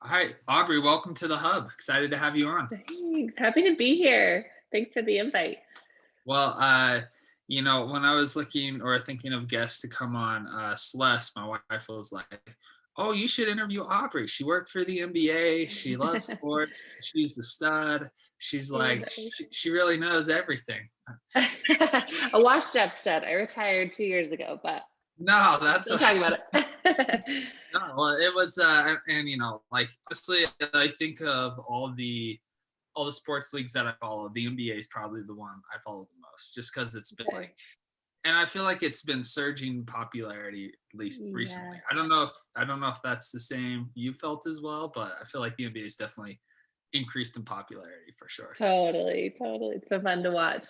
Hi, Aubrey. Welcome to the Hub. Excited to have you on. Thanks. Happy to be here. Thanks for the invite. Well, when I was looking or thinking of guests to come on, Celeste, my wife was like, "Oh, you should interview Aubrey. She worked for the NBA. She loves sports. She's a stud. She's like, Nice. she really knows everything." A washed up stud. I retired 2 years ago, but No, that's still talking about it. no. Well, it was, and like honestly, I think of all the sports leagues that I follow, the NBA is probably the one I follow the most, just because it's been Okay. like, and I feel like it's been surging popularity at least recently. Yeah, I don't know if that's the same you felt as well, but I feel like the NBA is definitely increased in popularity for sure. totally. It's so fun to watch.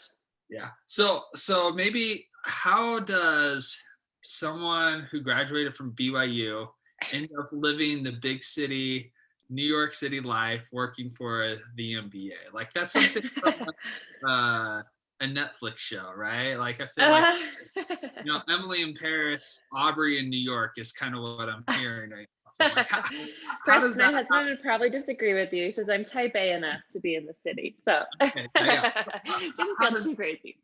Yeah. So maybe how does someone who graduated from BYU end up living the big city, New York City life, working for the NBA? Like that's something from a Netflix show, right? Like I feel like Uh, Emily in Paris, Aubrey in New York is kind of what I'm hearing right now. So like, how Chris, does my that husband would probably disagree with you. He says I'm type A enough to be in the city. So happen? Yeah. didn't How feel does too crazy.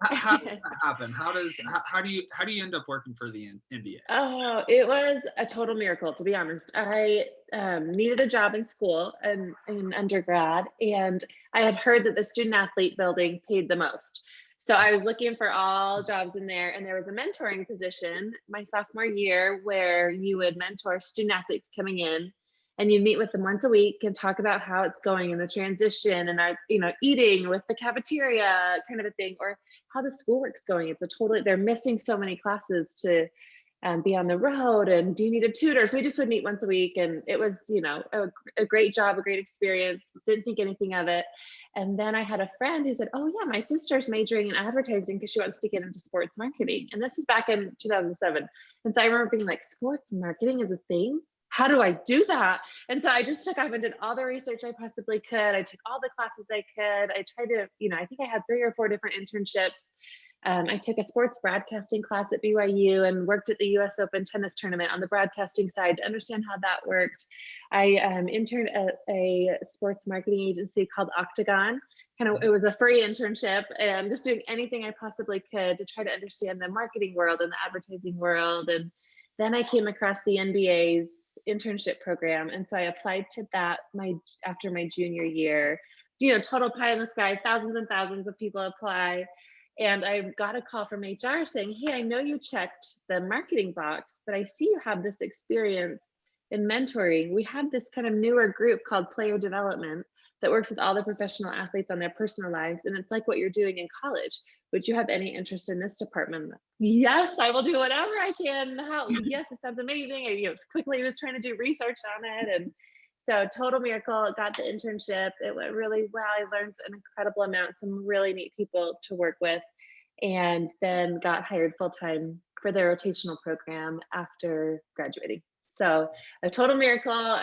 how does that happen? How do you end up working for the NBA? Oh, it was a total miracle, to be honest. I needed a job in school and in undergrad, and I had heard that the student athlete building paid the most. So I was looking for all jobs in there, and there was a mentoring position my sophomore year where you would mentor student athletes coming in, and you meet with them once a week and talk about how it's going in the transition and eating with the cafeteria kind of a thing, or how the schoolwork's going. It's a totally, they're missing so many classes to be on the road, and do you need a tutor? So we just would meet once a week, and it was a great job, a great experience. Didn't think anything of it. And then I had a friend who said, oh yeah, my sister's majoring in advertising because she wants to get into sports marketing, and this is back in 2007. And so I remember being like, sports marketing is a thing, how do I do that? And so I just took off and did all the research I possibly could. I took all the classes I could. I tried to, I think I had 3 or 4 different internships. I took a sports broadcasting class at BYU and worked at the US Open tennis tournament on the broadcasting side to understand how that worked. I interned at a sports marketing agency called Octagon. It was a free internship, and just doing anything I possibly could to try to understand the marketing world and the advertising world. And then I came across the NBA's internship program, and so I applied to that after my junior year. Total pie in the sky, thousands and thousands of people apply. And I got a call from HR saying, hey, I know you checked the marketing box, but I see you have this experience in mentoring. We have this kind of newer group called player development that works with all the professional athletes on their personal lives. And it's like what you're doing in college. Would you have any interest in this department? Yes, I will do whatever I can. How? Yes, it sounds amazing. I quickly was trying to do research on it. And so total miracle, got the internship. It went really well. I learned an incredible amount, some really neat people to work with, and then got hired full time for their rotational program after graduating. So a total miracle,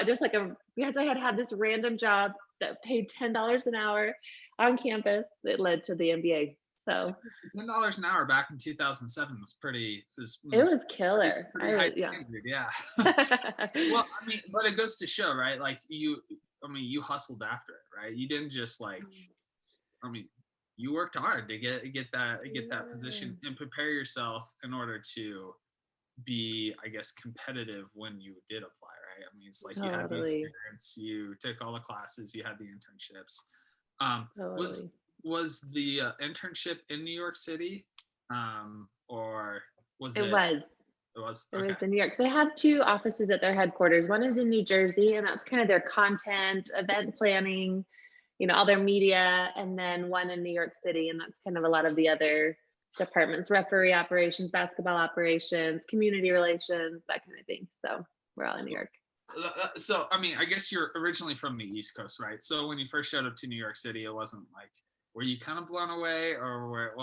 because I had had this random job that paid $10 an hour on campus, it led to the MBA. So $10 an hour back in 2007 was pretty it was was killer. pretty I high was, yeah. standard, yeah. Well, I mean, but it goes to show, right? Like you hustled after it, right? You didn't just like, I mean, you worked hard to get that position and prepare yourself in order to be, I guess, competitive when you did apply, right? I mean, it's like you had the Totally, experience, you took all the classes, you had the internships. Um, was totally. was the internship in New York City, or was It it? was. It was It okay. was in New York. They have 2 offices at their headquarters. One is in New Jersey, and that's kind of their content, event planning, all their media, and then one in New York City, and that's kind of a lot of the other departments, referee operations, basketball operations, community relations, that kind of thing. So we're all in New York. So I mean, I guess you're originally from the East Coast, right? So when you first showed up to New York City, it wasn't like, were you kind of blown away, or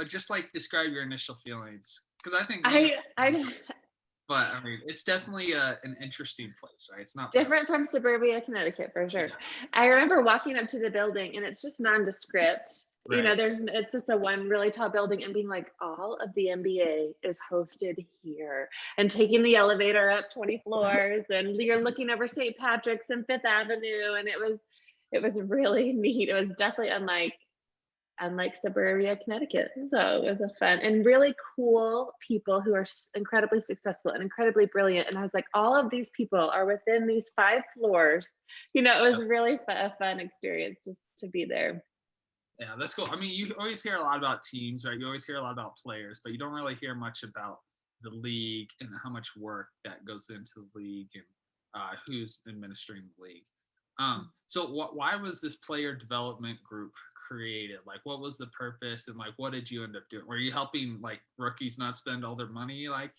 just like describe your initial feelings? Because I think New York, I but I mean, it's definitely an interesting place, right? It's not for Different from suburbia Connecticut, for sure. yeah. I remember walking up to the building, and it's just nondescript. Right. it's just a one really tall building, and being like, all of the NBA is hosted here, and taking the elevator up 20 floors, and you're looking over St. Patrick's and Fifth Avenue. And it was really neat. It was definitely unlike suburbia Connecticut. So it was a fun and really cool people who are incredibly successful and incredibly brilliant. And I was like, all of these people are within these 5 floors. It was really a fun experience just to be there. Yeah, that's cool. I mean, you always hear a lot about teams, right? You always hear a lot about players, but you don't really hear much about the league and how much work that goes into the league and who's administering the league. So why was this player development group created? Like, what was the purpose, and like, what did you end up doing? Were you helping like rookies not spend all their money, like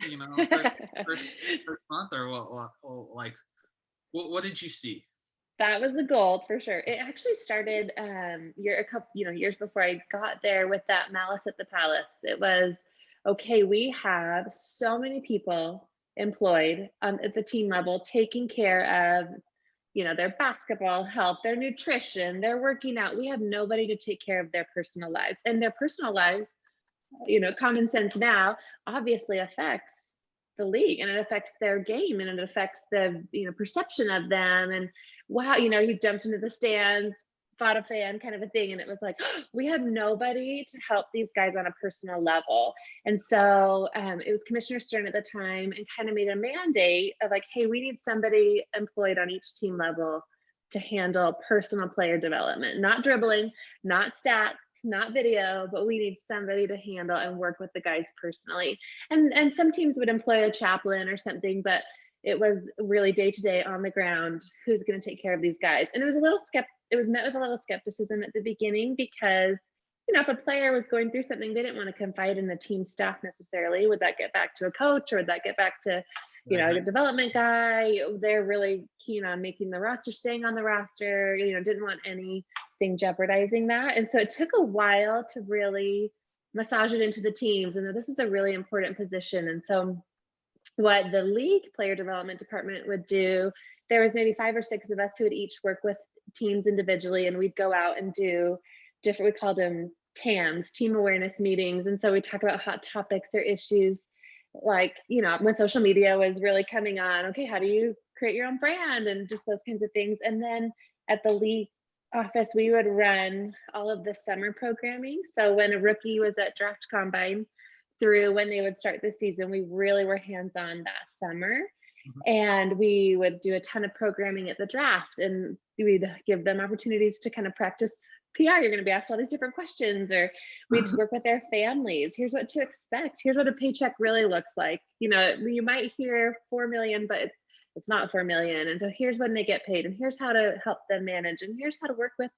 first month, or what did you see? That was the goal for sure. It actually started a couple years before I got there with that Malice at the Palace. It was okay. We have so many people employed at the team level taking care of their basketball health, their nutrition, their working out. We have nobody to take care of their personal lives, and their personal lives, common sense now, obviously affects the league, and it affects their game, and it affects the perception of them. And wow, he jumped into the stands, fought a fan, kind of a thing. And it was like, we have nobody to help these guys on a personal level. And so it was Commissioner Stern at the time, and kind of made a mandate of like, hey, we need somebody employed on each team level to handle personal player development, not dribbling, not stats, not video, but we need somebody to handle and work with the guys personally. And some teams would employ a chaplain or something, but it was really day to day on the ground, who's going to take care of these guys. And it was met with a little skepticism at the beginning, because if a player was going through something, they didn't want to confide in the team staff necessarily. Would that get back to a coach, or would that get back to a development guy? They're really keen on making the roster, staying on the roster, didn't want anything jeopardizing that. And so it took a while to really massage it into the teams, and this is a really important position. And so what the league player development department would do, there was maybe 5 or 6 of us who would each work with teams individually, and we'd go out and do different, we called them TAMs, team awareness meetings. And so we talk about hot topics or issues, like, when social media was really coming on, okay, how do you create your own brand, and just those kinds of things. And then at the league office, we would run all of the summer programming. So when a rookie was at draft combine through when they would start the season, we really were hands-on that summer. And we would do a ton of programming at the draft, and we'd give them opportunities to kind of practice PR. You're going to be asked all these different questions, or we'd work with their families. Here's what to expect. Here's what a paycheck really looks like. You might hear 4 million, but it's not 4 million. And so here's when they get paid, and here's how to help them manage, and here's how to work with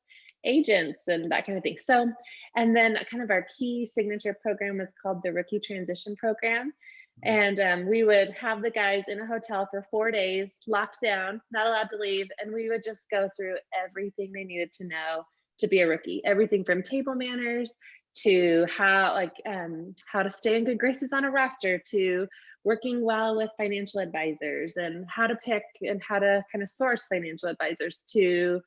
agents and that kind of thing. So, and then kind of our key signature program was called the Rookie Transition Program. And we would have the guys in a hotel for 4 days, locked down, not allowed to leave. And we would just go through everything they needed to know to be a rookie, everything from table manners to how to stay in good graces on a roster, to working well with financial advisors, and how to pick and how to kind of source financial advisors, to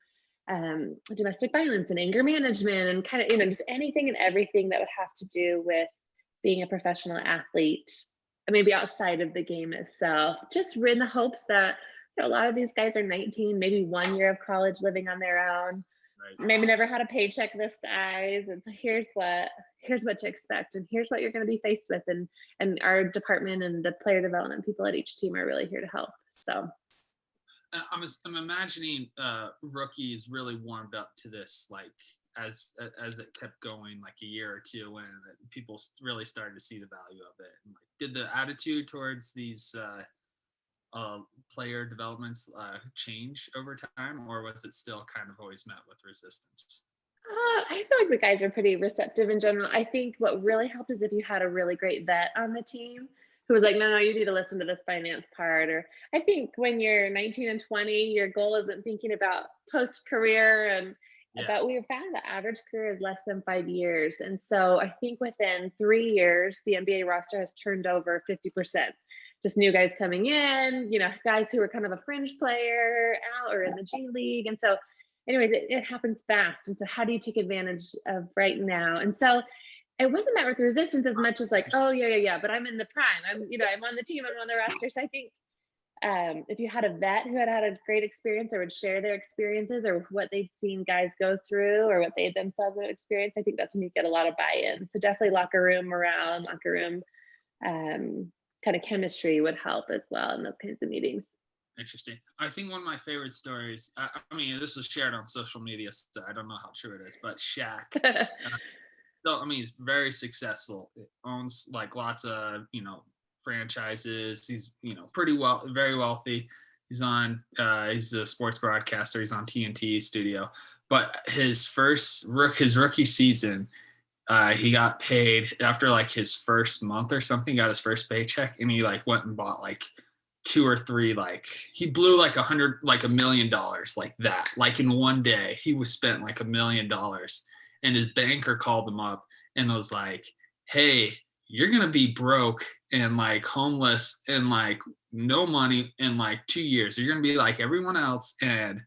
domestic violence and anger management, and kind of, just anything and everything that would have to do with being a professional athlete, maybe outside of the game itself, just in the hopes that a lot of these guys are 19, maybe 1 year of college living on their own, maybe never had a paycheck this size. And so here's what to expect, and here's what you're going to be faced with. And our department and the player development people at each team are really here to help. So I'm imagining rookies really warmed up to this, like as it kept going, like a year or two, when people really started to see the value of it. And, like, did the attitude towards these player developments change over time, or was it still kind of always met with resistance? I feel like the guys are pretty receptive in general. I think what really helped is if you had a really great vet on the team who was like, no, you need to listen to this finance part. Or I think when you're 19 and 20, your goal isn't thinking about post-career, but we found the average career is less than 5 years. And so I think within 3 years, the NBA roster has turned over 50%. Just new guys coming in, guys who were kind of a fringe player out or in the G League. And so anyways, it happens fast. And so how do you take advantage of right now? And so it wasn't met with resistance as much as like, oh yeah, but I'm in the prime. I'm on the team, I'm on the roster. So I think if you had a vet who had had a great experience or would share their experiences or what they'd seen guys go through or what they themselves had experienced, I think that's when you get a lot of buy-in. So definitely locker room morale and locker room kind of chemistry would help as well in those kinds of meetings. Interesting. I think one of my favorite stories, I mean, this was shared on social media, so I don't know how true it is, but Shaq. So, I mean, he's very successful. Owns like lots of, franchises. He's, very wealthy. He's a sports broadcaster. He's on TNT studio. But his rookie season, he got paid after like his first month or something, got his first paycheck, and he like went and bought like 2 or 3, like he blew like $1 million like that. Like in one day, he was spent like $1 million. And his banker called him up and was like, hey, you're going to be broke and like homeless and like no money in like 2 years. You're going to be like everyone else. And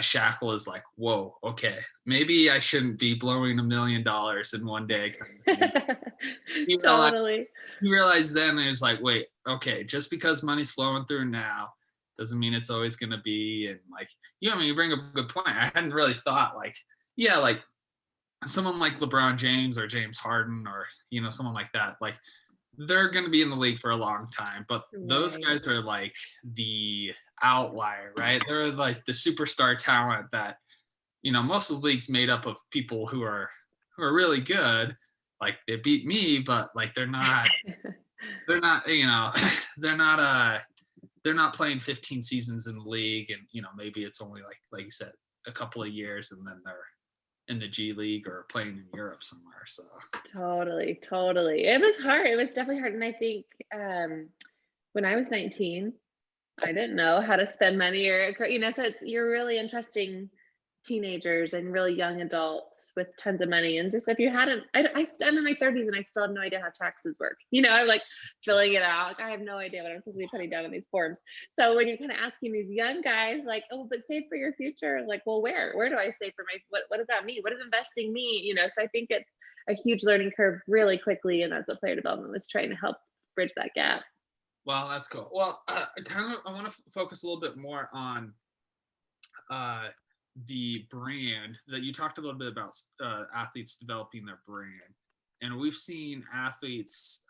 Shackle is like, whoa, okay, maybe I shouldn't be blowing $1 million in one day. Totally. He realized then, it was like, wait, okay, just because money's flowing through now doesn't mean it's always going to be. And like, you bring up a good point. I hadn't really thought like, yeah, like someone like LeBron James or James Harden or, someone like that, like they're going to be in the league for a long time, but those guys are like the outlier, right? They're like the superstar talent that, most of the league's made up of people who are really good. Like they beat me, but like they're not, they're not playing 15 seasons in the league. And, maybe it's only like you said, a couple of years and then they're in the G League or playing in Europe somewhere. So Totally. It was hard. It was definitely hard. And I think when I was 19, I didn't know how to spend money or, so you're really interesting teenagers and really young adults with tons of money. And just if you hadn't, I'm in my 30s and I still have no idea how taxes work. I'm like filling it out. Like, I have no idea what I'm supposed to be putting down in these forms. So when you're kind of asking these young guys like, oh, but save for your future, is like, well, where do I save for what does that mean? What does investing mean? So I think it's a huge learning curve really quickly. And that's what player development was trying to help bridge that gap. Well, that's cool. Well, I want to focus a little bit more on the brand that you talked a little bit about, athletes developing their brand. And we've seen athletes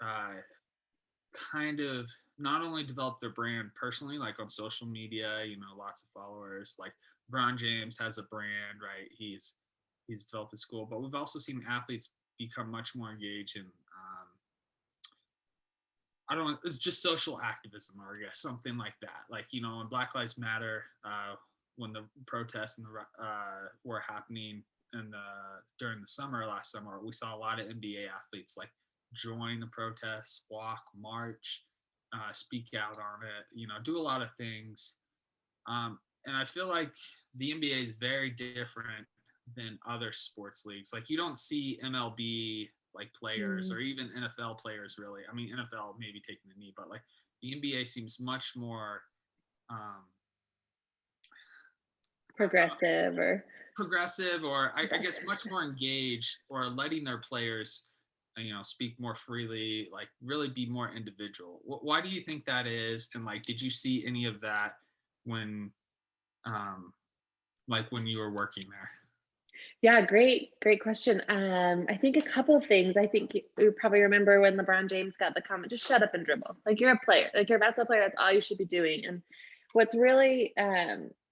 kind of not only develop their brand personally, like on social media, lots of followers, like LeBron James has a brand, right? He's developed his school, but we've also seen athletes become much more engaged in, I don't know, it's just social activism, or I guess something like that. Like, when Black Lives Matter, when the protests and were happening during the last summer, we saw a lot of NBA athletes like join the protests, walk, march, speak out on it, do a lot of things. And I feel like the NBA is very different than other sports leagues. Like you don't see MLB like players or even NFL players really. I mean, NFL maybe taking the knee, but like the NBA seems much more progressive or I guess much more engaged, or letting their players speak more freely, like really be more individual. Why do you think that is? And like, did you see any of that when when you were working there? Yeah, great question. I think a couple of things. I think you probably remember when LeBron James got the comment, just shut up and dribble. Like you're a player, like you're a basketball player, that's all you should be doing. And what's really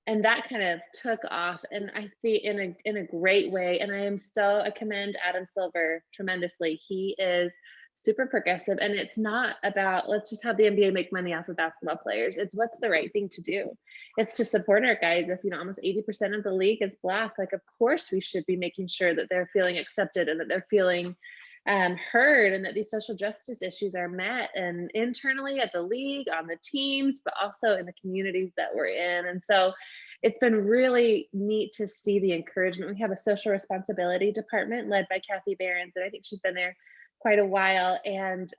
and that kind of took off, and I think in a great way. And I commend Adam Silver tremendously. He is super progressive, and it's not about let's just have the NBA make money off of basketball players. It's what's the right thing to do. It's to support our guys. If almost 80% of the league is Black, like of course we should be making sure that they're feeling accepted and that they're feeling heard, and that these social justice issues are met, and internally at the league, on the teams, but also in the communities that we're in. And so it's been really neat to see the encouragement. We have a social responsibility department led by Kathy Behrens, and I think she's been there quite a while. And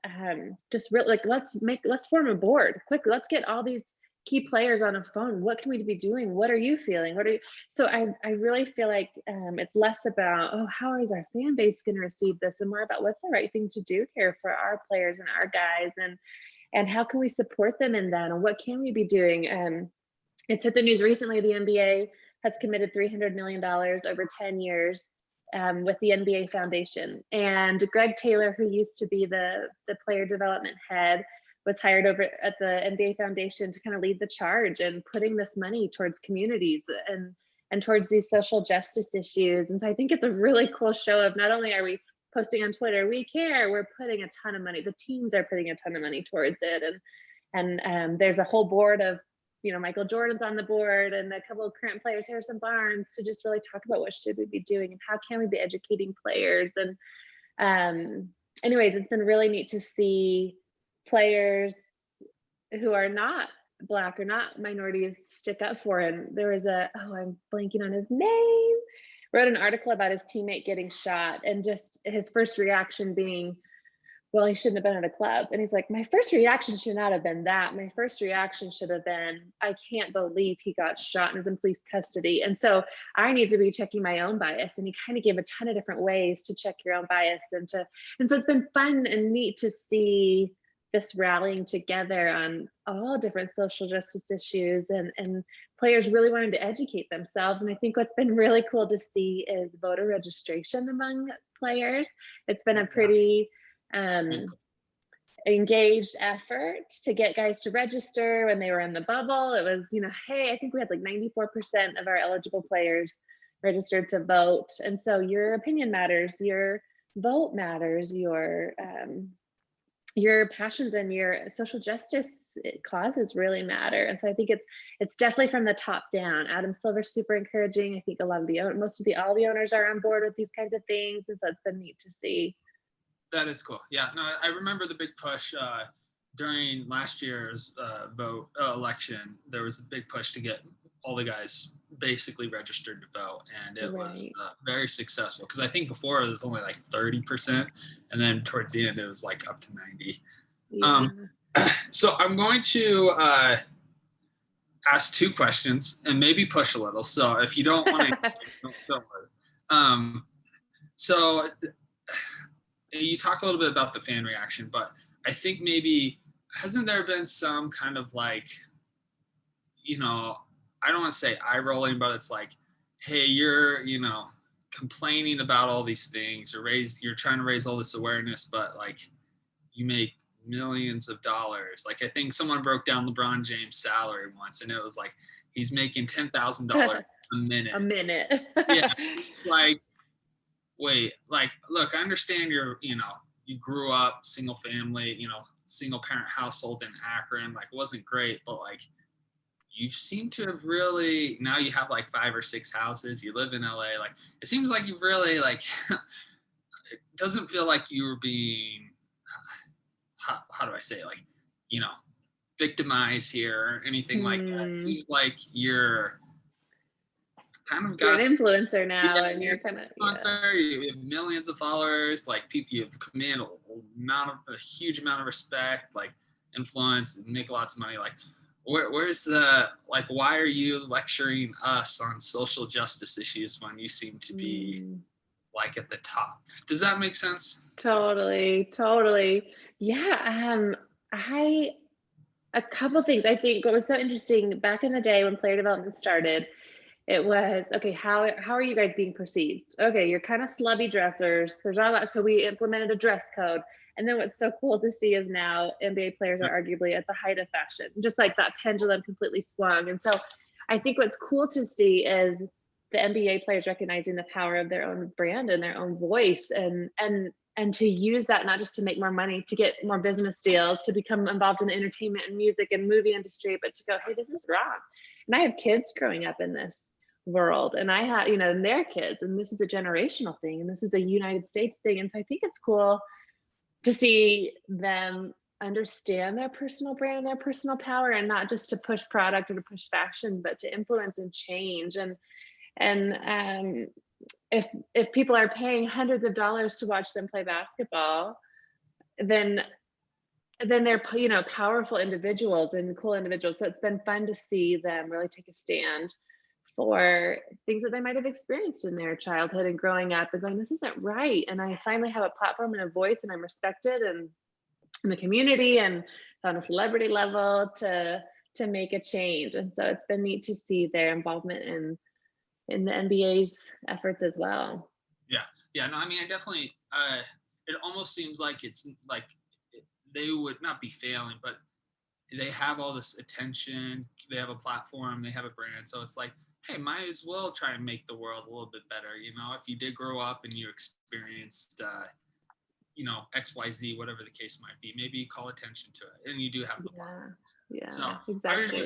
just really like let's form a board quickly. Let's get all these key players on a phone. What can we be doing? What are you feeling? What are you? So I really feel like it's less about, oh, how is our fan base going to receive this, and more about what's the right thing to do here for our players and our guys, and how can we support them in that, and what can we be doing? It's hit the news recently. The NBA has committed $300 million over 10 years with the NBA Foundation. And Greg Taylor, who used to be the player development head, was hired over at the NBA Foundation to kind of lead the charge and putting this money towards communities and towards these social justice issues. And so I think it's a really cool show of, not only are we posting on Twitter, we care, we're putting a ton of money, the teams are putting a ton of money towards it. And there's a whole board of, Michael Jordan's on the board, and a couple of current players, Harrison Barnes, to just really talk about what should we be doing and how can we be educating players. And anyways, it's been really neat to see players who are not Black or not minorities stick up for him. There was I'm blanking on his name, wrote an article about his teammate getting shot, and just his first reaction being, well, he shouldn't have been at a club. And he's like, my first reaction should not have been that. My first reaction should have been, I can't believe he got shot and is in police custody. And so I need to be checking my own bias. And he kind of gave a ton of different ways to check your own bias. And so it's been fun and neat to see this rallying together on all different social justice issues, and players really wanting to educate themselves. And I think what's been really cool to see is voter registration among players. It's been a pretty engaged effort to get guys to register. When they were in the bubble, it was, hey, I think we had like 94% of our eligible players registered to vote. And so your opinion matters, your vote matters, your passions and your social justice causes really matter. And so I think it's definitely from the top down. Adam Silver's super encouraging. I think a lot of all the owners are on board with these kinds of things. And so it's been neat to see. That is cool. Yeah, no, I remember the big push during last year's election. There was a big push to get all the guys basically registered to vote, and it was very successful, because I think before it was only like 30%, and then towards the end it was like up to 90%. Yeah. So I'm going to ask two questions and maybe push a little. So if you don't want to, don't worry. So you talk a little bit about the fan reaction, but I think maybe, hasn't there been some kind of like, I don't want to say eye rolling, but it's like, hey, you're, complaining about all these things, you're trying to raise all this awareness, but like you make millions of dollars. Like I think someone broke down LeBron James' salary once, and it was like, he's making $10,000 a minute. A minute. Yeah. It's like, wait, like, look, I understand you grew up single family, single parent household in Akron. Like, it wasn't great, but like, you seem to have really, now you have like 5 or 6 houses, you live in LA. Like, it seems like you've really like, it doesn't feel like you were being, how do I say, like, victimized here or anything like that. It seems like you're kind of you're an influencer now, and you're kind of you have millions of followers, like people, you command a huge amount of respect, like influence, and make lots of money. Like where's the, like, why are you lecturing us on social justice issues when you seem to be like at the top? Does that make sense? Totally. Yeah. A couple things. I think what was so interesting back in the day when player development started, it was, okay, how are you guys being perceived? Okay, you're kind of slubby dressers. There's all that. So we implemented a dress code. And then what's so cool to see is now NBA players are arguably at the height of fashion, just like that pendulum completely swung. And so I think what's cool to see is the NBA players recognizing the power of their own brand and their own voice, and to use that not just to make more money, to get more business deals, to become involved in the entertainment and music and movie industry, but to go, hey, this is wrong. And I have kids growing up in this world, and I have, and their kids, and this is a generational thing, and this is a United States thing. And so I think it's cool to see them understand their personal brand, their personal power, and not just to push product or to push fashion, but to influence and change. And if people are paying hundreds of dollars to watch them play basketball, then then they're, powerful individuals and cool individuals. So it's been fun to see them really take a stand for things that they might have experienced in their childhood and growing up and going, this isn't right. And I finally have a platform and a voice and I'm respected and in the community and on a celebrity level to make a change. And so it's been neat to see their involvement in the NBA's efforts as well. Yeah, no, I mean, I definitely, it almost seems like it's like they would not be failing, but they have all this attention, they have a platform, they have a brand. So it's like, hey, might as well try and make the world a little bit better. If you did grow up and you experienced, XYZ, whatever the case might be, maybe call attention to it. And you do have the platform. Yeah, so exactly.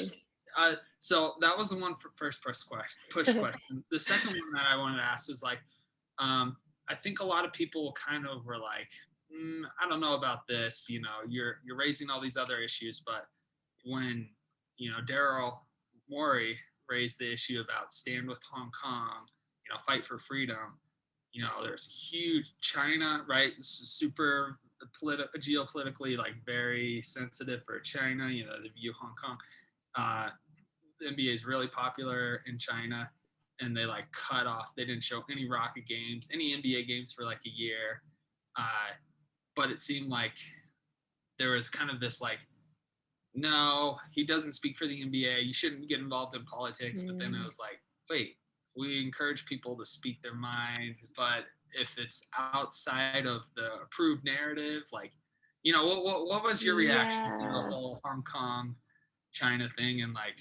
So that was the one for first push question. The second one that I wanted to ask was like, I think a lot of people kind of were like, I don't know about this. You're raising all these other issues, but when Daryl Morey raised the issue about stand with Hong Kong, fight for freedom. There's huge China, right? Super geopolitically, like very sensitive for China. They view Hong Kong. The NBA is really popular in China, and they like cut off. They didn't show any Rocket games, any NBA games for like a year. But it seemed like there was kind of this like, no, he doesn't speak for the NBA. You shouldn't get involved in politics. But then it was like, wait, we encourage people to speak their mind. But if it's outside of the approved narrative, like, what was your reaction to the whole Hong Kong, China thing? And like,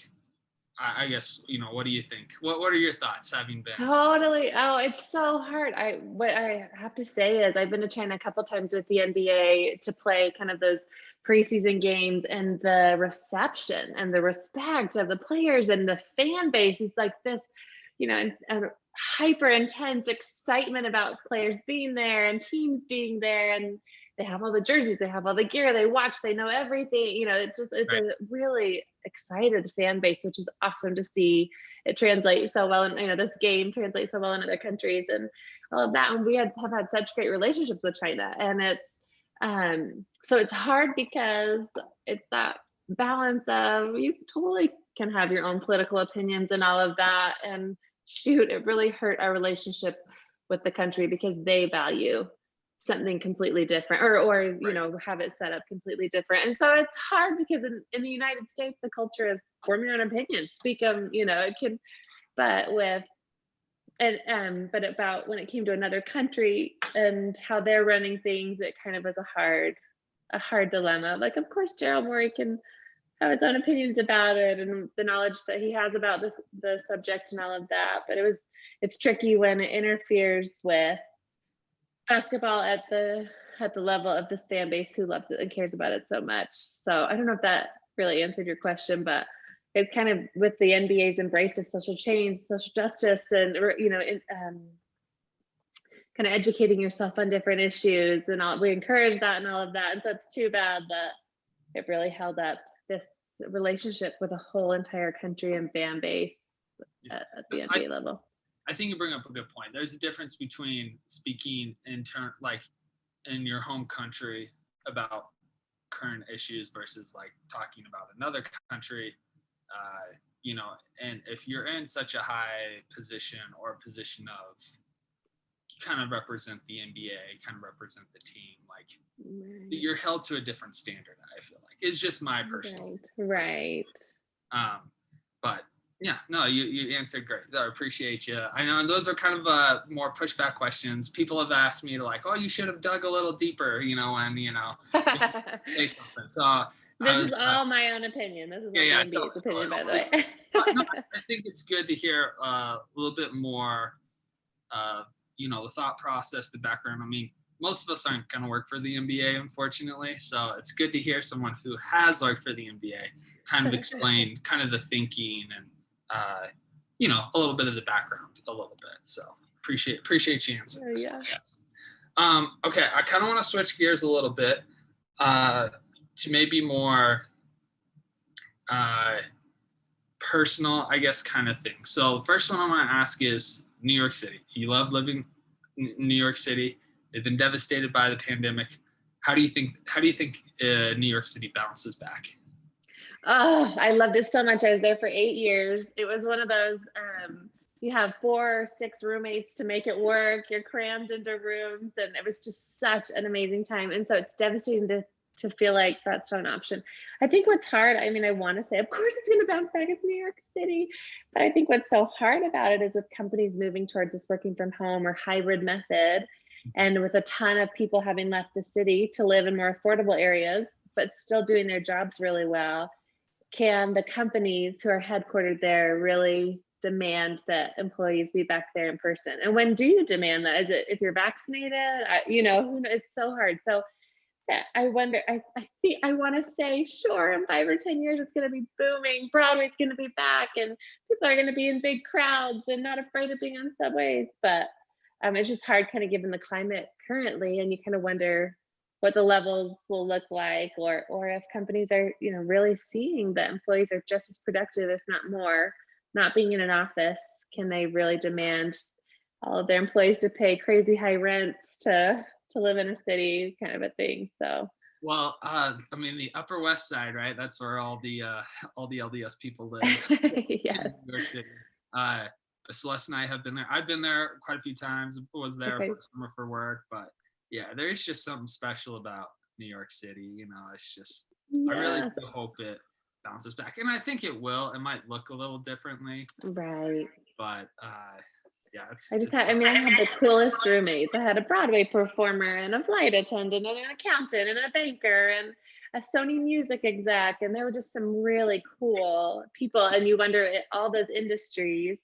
I guess, what do you think? What are your thoughts having been? Totally. Oh, it's so hard. What I have to say is I've been to China a couple times with the NBA to play kind of those preseason games, and the reception and the respect of the players and the fan base is like this, and hyper intense excitement about players being there and teams being there, and they have all the jerseys, they have all the gear, they watch, they know everything. It's right. A really excited fan base, which is awesome to see it translate so well. And this game translates so well in other countries and all of that. And we have had such great relationships with China. And it's so it's hard because it's that balance of you totally can have your own political opinions and all of that. And shoot, it really hurt our relationship with the country because they value something completely different or have it set up completely different. And so it's hard because in the United States, the culture is form your own opinions, speak them, it can, but about when it came to another country and how they're running things, it kind of was a hard dilemma. Like, of course, Daryl Morey can have his own opinions about it and the knowledge that he has about the subject and all of that. But it's tricky when it interferes with basketball at the level of this fan base who loves it and cares about it so much. So I don't know if that really answered your question, but it's kind of with the NBA's embrace of social change, social justice, and kind of educating yourself on different issues and all. We encourage that and all of that. And so it's too bad that it really held up this relationship with a whole entire country and fan base at the NBA level. I think you bring up a good point. There's a difference between speaking in your home country about current issues versus like talking about another country, and if you're in such a high position or position of kind of represent the NBA, kind of represent the team, like you're held to a different standard, I feel like. It's just my personal. Right. But yeah, no, you answered great. I appreciate you. I know those are kind of more pushback questions. People have asked me to like, oh, you should have dug a little deeper, and say something. So this is all my own opinion. This is not the NBA's opinion, by the way. No, I think it's good to hear a little bit more, the thought process, the background. I mean, most of us aren't going to work for the NBA, unfortunately. So it's good to hear someone who has worked for the NBA kind of explain kind of the thinking and, a little bit of the background a little bit. So appreciate you answering. Yeah. Yes. Okay. I kind of want to switch gears a little bit to maybe more personal, I guess, kind of thing. So first one I want to ask is New York City. You love living in New York City. They've been devastated by the pandemic. how do you think New York City bounces back? Oh, I loved it so much. I was there for 8 years. It was one of those, you have 4 or 6 roommates to make it work. You're crammed into rooms, and it was just such an amazing time. And so it's devastating to feel like that's not an option. I think what's hard, I mean, I want to say, of course it's going to bounce back. It's New York City. But I think what's so hard about it is with companies moving towards this working from home or hybrid method, and with a ton of people having left the city to live in more affordable areas, but still doing their jobs really well, can the companies who are headquartered there really demand that employees be back there in person? And when do you demand that? Is it if you're vaccinated? Who knows? It's so hard. So I wonder, I want to say, sure, in 5 or 10 years, it's going to be booming. Broadway's going to be back, and people are going to be in big crowds and not afraid of being on subways. But it's just hard, kind of given the climate currently, and you kind of wonder what the levels will look like, or if companies are, really seeing that employees are just as productive, if not more, not being in an office. Can they really demand all of their employees to pay crazy high rents to live in a city, kind of a thing? So, Well, I mean, the Upper West Side, right? That's where all the LDS people live yes. in New York City. Celeste and I have been there. I've been there quite a few times. Was there Okay. for the summer for work, but yeah, there's just something special about New York City. It's just, I really Yeah. do hope it bounces back, and I think it will. It might look a little differently, Right. but yeah, I had the coolest roommates. I had a Broadway performer and a flight attendant and an accountant and a banker and a Sony music exec. And there were just some really cool people. And you wonder, all those industries,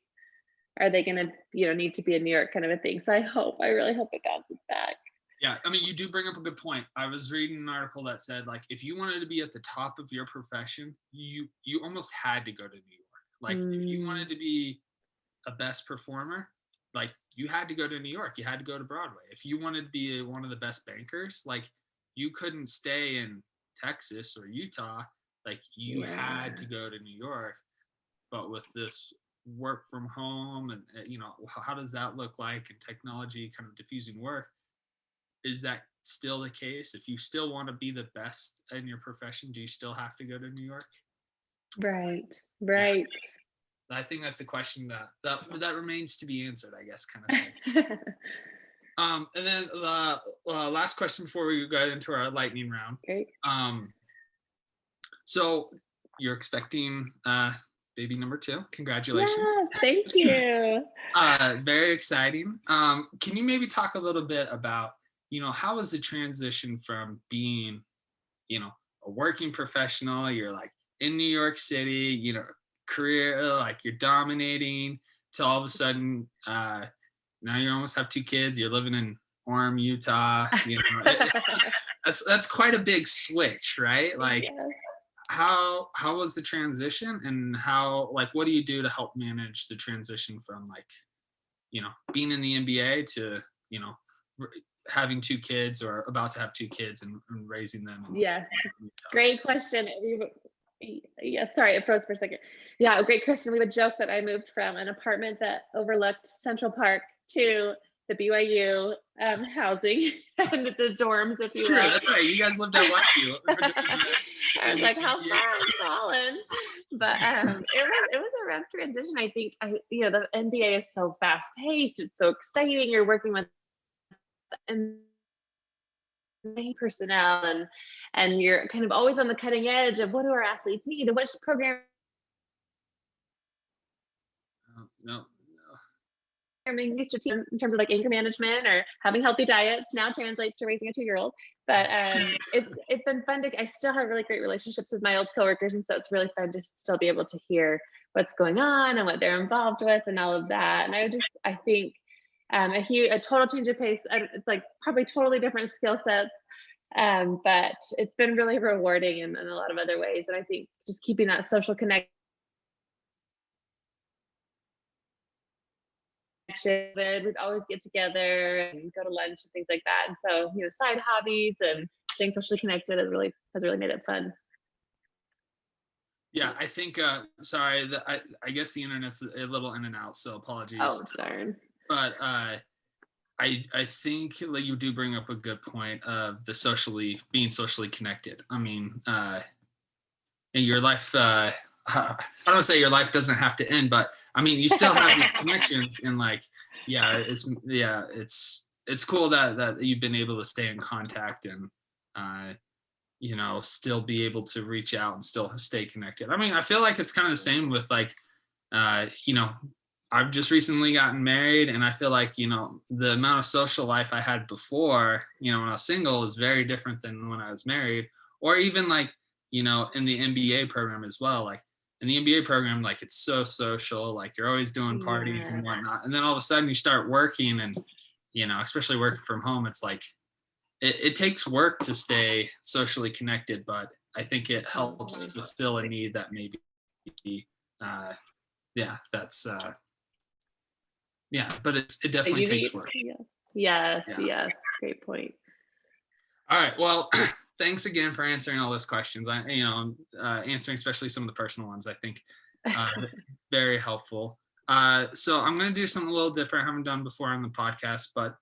are they going to, need to be in New York, kind of a thing? So I really hope it bounces back. Yeah, I mean, you do bring up a good point. I was reading an article that said, like, if you wanted to be at the top of your profession, you almost had to go to New York. Like, if you wanted to be a best performer, like, you had to go to New York. You had to go to Broadway. If you wanted to be one of the best bankers, like, you couldn't stay in Texas or Utah. Like, you had to go to New York. But with this work from home and, how does that look like, and technology kind of diffusing work, is that still the case? If you still want to be the best in your profession, do you still have to go to New York? Right. Yeah. I think that's a question that remains to be answered, I guess, kind of thing. And then the last question before we go into our lightning round. Great. So you're expecting baby number 2. Congratulations. Yes, thank you. Very exciting. Can you maybe talk a little bit about, how was the transition from being, a working professional, you're like in New York City, career, like you're dominating, to all of a sudden, now you almost have 2 kids, you're living in Orem, Utah, that's quite a big switch, right? Like, yes. How was the transition, and what do you do to help manage the transition from, like, being in the NBA to, having 2 kids, or about to have 2 kids, and raising them? Yes. Great question. Yeah, sorry, it froze for a second. Yeah, great question. We would joke that I moved from an apartment that overlooked Central Park to the BYU housing and the dorms, if you will. True, that's right. You guys lived at Westview. I was like, how far I'm falling. But it was a rough transition. I think the NBA is so fast paced. It's so exciting. You're working with personnel, and you're kind of always on the cutting edge of what do our athletes need and which program No. these strategic in terms of like anger management or having healthy diets now translates to raising a 2-year-old. But it's been fun I still have really great relationships with my old coworkers, and so it's really fun to still be able to hear what's going on and what they're involved with and all of that. And I think a total change of pace. It's like probably totally different skill sets, but it's been really rewarding in a lot of other ways. And I think just keeping that social connection, we'd always get together and go to lunch and things like that. And so, side hobbies and staying socially connected has really made it fun. Yeah, I think, sorry, I guess the internet's a little in and out, so apologies. Oh, darn. But I think like you do bring up a good point of the being socially connected. I mean, in your life, I don't say your life doesn't have to end, but I mean, you still have these connections, and like, it's cool that you've been able to stay in contact and still be able to reach out and still stay connected. I mean, I feel like it's kind of the same with like, uh, you know, I've just recently gotten married, and I feel like, the amount of social life I had before, when I was single is very different than when I was married, or even like, in the MBA program as well. Like in the MBA program, like it's so social, like you're always doing parties and whatnot. And then all of a sudden you start working and, especially working from home, it's like, it takes work to stay socially connected, but I think it helps fulfill a need that maybe, that's, but it definitely takes work. Yes. Great point. All right. Well, thanks again for answering all those questions. Answering especially some of the personal ones, I think very helpful. So I'm going to do something a little different I haven't done before on the podcast, but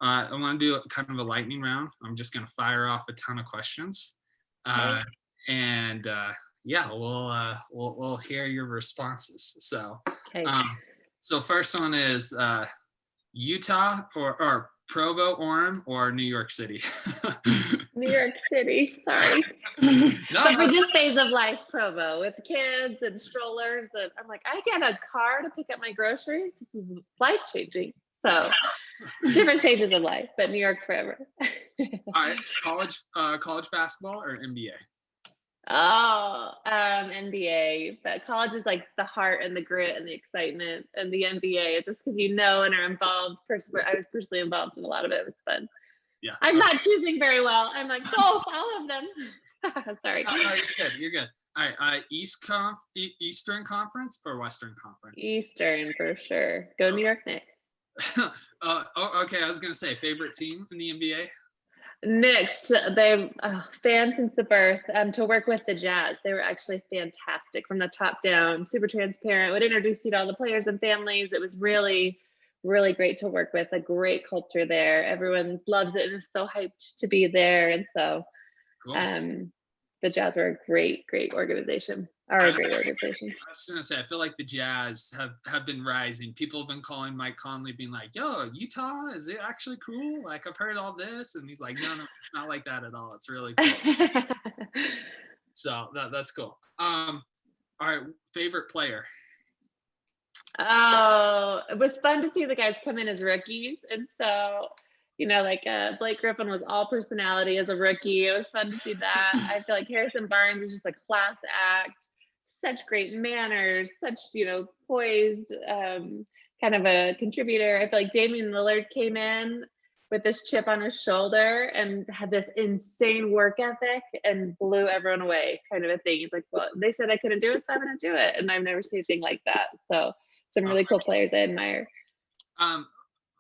I want to do kind of a lightning round. I'm just going to fire off a ton of questions. And we'll hear your responses. So, so first one is Utah or Provo, Orem, or New York City? New York City, sorry. But for this phase of life, Provo, with kids and strollers, and I'm like, I get a car to pick up my groceries. This is life-changing. So different stages of life, but New York forever. All right, college basketball or NBA? NBA, but college is like the heart and the grit and the excitement, and the NBA, it's just because and are involved. I was personally involved in a lot of it. It was fun. Yeah, I'm not choosing very well. I'm like, all of them. Sorry. No, you're good. All right, Eastern Conference or Western Conference? Eastern for sure. Go New York Knicks. Okay, I was gonna say favorite team in the NBA. Knicks, they're fans since the birth. To work with the Jazz, they were actually fantastic from the top down, super transparent, would introduce you to all the players and families. It was really, really great to work with, a great culture there. Everyone loves it and is so hyped to be there. And so cool. The Jazz are a great organization. A great organization. I was gonna say, I feel like the Jazz have been rising. People have been calling Mike Conley, being like, "Yo, Utah, is it actually cool? Like, I've heard all this," and he's like, "No, it's not like that at all. It's really cool." So that's cool. All right, favorite player. Oh, it was fun to see the guys come in as rookies, and so. Blake Griffin was all personality as a rookie. It was fun to see that. I feel like Harrison Barnes is just a class act, such great manners, such, poised, kind of a contributor. I feel like Damian Lillard came in with this chip on his shoulder and had this insane work ethic and blew everyone away, kind of a thing. He's like, well, they said I couldn't do it, so I'm going to do it. And I've never seen anything like that. So some really cool players I admire.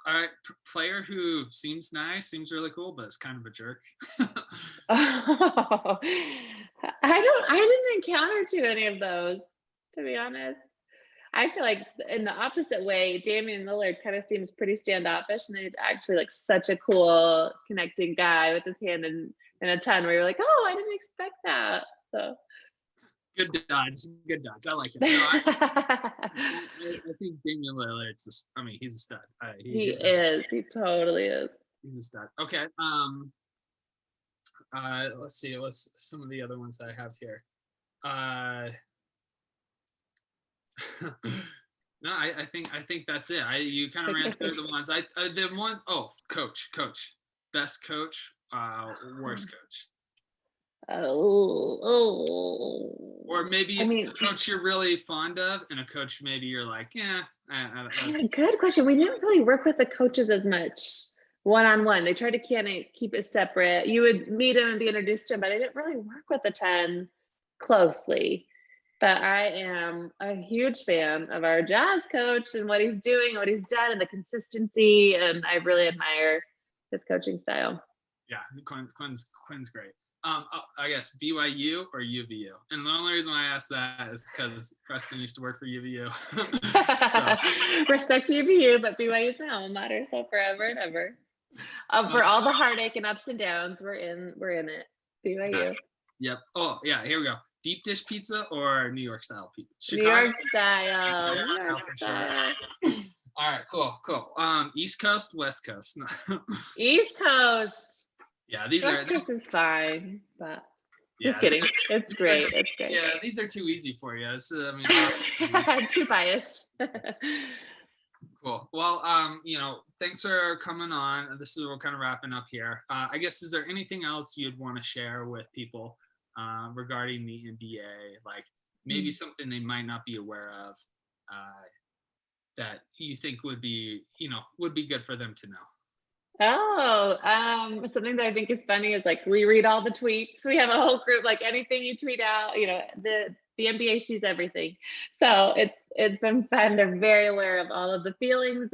All right, player who seems nice, seems really cool, but is kind of a jerk. I didn't encounter too many of those, to be honest. I feel like in the opposite way, Damian Lillard kind of seems pretty standoffish, and then he's actually like such a cool connecting guy with his hand in a ton, where you're like, oh, I didn't expect that. So good dodge. I like it. No, I think Damian Lillard, he's a stud. He is. He totally is. He's a stud. Okay. Let's see. What's some of the other ones I have here? No, I think that's it. You kind of ran through the ones. Coach. Best coach, worst coach. Or maybe a coach you're really fond of, and a coach maybe you're like, yeah. Good question. We didn't really work with the coaches as much one-on-one. They tried to keep it separate. You would meet him and be introduced to him, but I didn't really work with the 10 closely. But I am a huge fan of our Jazz coach and what he's doing, what he's done, and the consistency. And I really admire his coaching style. Yeah, Quinn's great. I guess BYU or UVU. And the only reason why I asked that is because Preston used to work for UVU. So. Respect to you, but BYU is my alma mater, so forever and ever. For all the heartache and ups and downs, we're in it. BYU. Yep. Oh yeah, here we go. Deep dish pizza or New York style pizza? New York style. New York style. All right, cool. East Coast, West Coast. East Coast. Yeah, West Coast is fine, but just kidding. It's great. It's great. Yeah, these are too easy for you. So, too biased. Cool. Well, thanks for coming on. This is we're kind of wrapping up here. I guess, is there anything else you'd want to share with people regarding the MBA? Like maybe something they might not be aware of that you think would be good for them to know. Something that I think is funny is like we read all the tweets. We have a whole group, like anything you tweet out, the MBA sees everything. So it's been fun. They're very aware of all of the feelings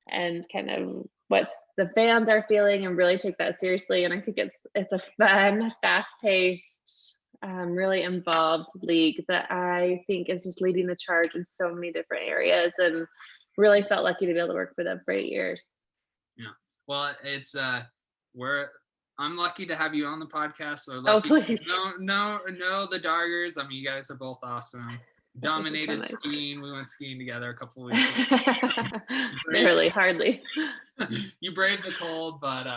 and kind of what the fans are feeling, and really take that seriously. And I think it's a fun, fast-paced, really involved league that I think is just leading the charge in so many different areas, and really felt lucky to be able to work for them for 8 years. Yeah. Well, it's I'm lucky to have you on the podcast. So please. No, the Dargers. I mean, you guys are both awesome. Dominated skiing. We went skiing together a couple of weeks ago. Barely, hardly. You braved the cold, but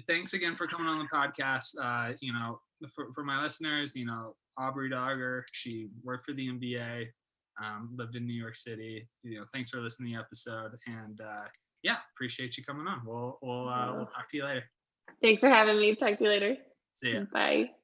thanks again for coming on the podcast. For my listeners, Aubrey Darger, she worked for the MBA, lived in New York City. Thanks for listening to the episode, and appreciate you coming on. We'll talk to you later. Thanks for having me. Talk to you later. See ya. Bye.